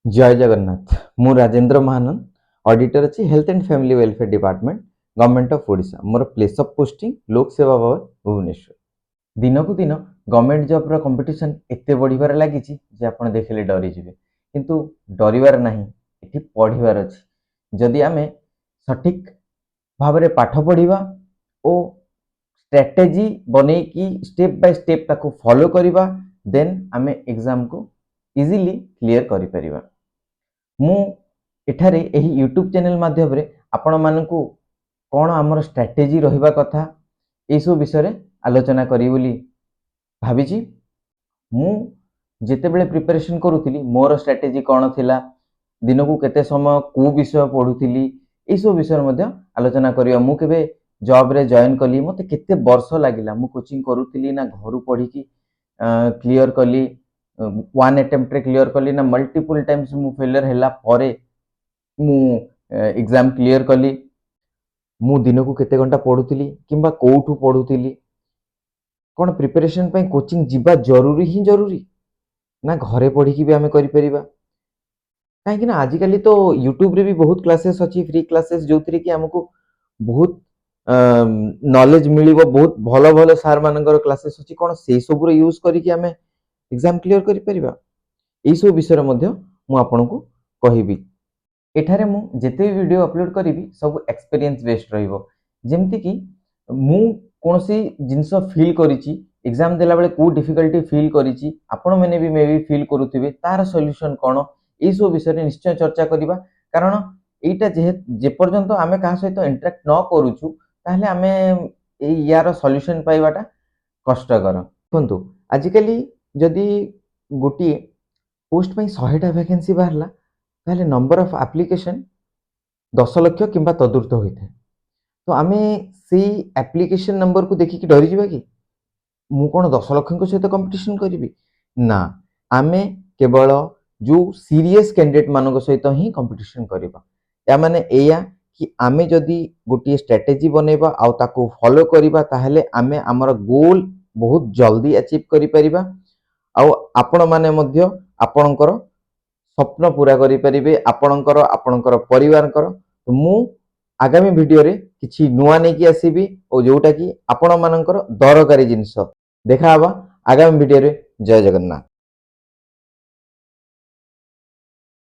जय जगन्नाथ मु राजेंद्र महानंद ऑडिटर अच्छी health and family welfare department government of Odisha more place of posting लोक सेवा भवन भुवनेश्वर दिन को दिन गवर्नमेंट जॉब रो कंपटीशन एते बढ़िबार लागी जे आपण देखले डरी जिवे किंतु डरिवार नाही एठी पढिबार अछि जदि आमे सठिक भाबरे पाठ पढिबा ओ स्ट्रेटेजी बनै की स्टेप बाय स्टेप ताको फॉलो करिबा देन आमे एग्जाम को इजीली क्लियर करि परिबा। मु एठारे एही यूट्यूब चैनल माध्यम रे आपण मानकु कोन हमर स्ट्रेटेजी रहिबा कथा ए सब विषय आलोचना करी बोली भाबिची। मु जेते बेले प्रिपरेशन करूथिली मोर स्ट्रेटेजी कोन थिला दिन को केते समय को विषय पढुथिली ए सब विषय मध्ये आलोचना करिया। मु केबे जॉब रे जॉइन कली मते केते वर्ष लागिला मु कोचिंग करूथिली ना घरु पढी की क्लियर कली वन अटेम्प्ट रे क्लियर कली ना मल्टीपल टाइम्स मु फेलियर हैला परे मु एग्जाम क्लियर कली। मु दिन को केते घंटा पढुथिली किंबा कोठु पढुथिली कोन प्रिपरेशन पई कोचिंग जिबा जरूरी ही जरूरी ना घरे पढी की भी हमें करि परिबा काहे कि ना आज काली तो यूट्यूब रे भी बहुत क्लासेस अछि फ्री क्लासेस जोथरे कि हमको बहुत नॉलेज मिलिबो बहुत भलो भलो सर मानकर क्लासेस अछि कोन से सब रो यूज करी कि हमें एग्जाम क्लियर करि परिबा ए सब विषय मध्ये मु आपनको कहिबी। एठारे मु जेते वीडियो अपलोड करिवि सब एक्सपीरियंस बेस्ड रहिबो जेमति कि मु कोनसी जिंस फील करिछि एग्जाम देला बेले को डिफिकल्टी फील करिछि आपण माने भी मे भी फील करूथिबे तार सॉल्यूशन कोन ए सब विषय निश्चय चर्चा करिबा कारण एटा जे पर्यंत आमे का सहित इंटरेक्ट न करूछु ताहले आमे ए यार सॉल्यूशन पाइबाटा कष्टकर। देखंतु आजिकली जदि गोटी पोस्ट पई 100 टा वैकेंसी बाहरला ताहले नंबर ऑफ एप्लीकेशन 10 लाख किंबा तदुर्थ होइथे तो आमे से एप्लीकेशन नंबर को देखि कि डरी जिबा कि मु कोन 10 लाख को सहित कंपटीशन करिवि ना आमे केवल जो सीरियस कैंडिडेट मानको सहित ही कंपटीशन करिबा। या माने एया कि आमे जदि गोटी स्ट्रेटेजी बनेबा आ ताको फॉलो करिबा ताहले आमे हमर गोल बहुत जल्दी अचीव करि परिबा आ आपण माने मध्य आपणकर स्वप्न पूरा करि परिबे आपणकर आपणकर परिवारकर। तो मु आगामी वीडियो रे किछि नुवा नै कि आसीबी ओ जोटा कि आपण मानकर दरकारी जिंस देखा हबा आगामी वीडियो रे। जय जगन्नाथ।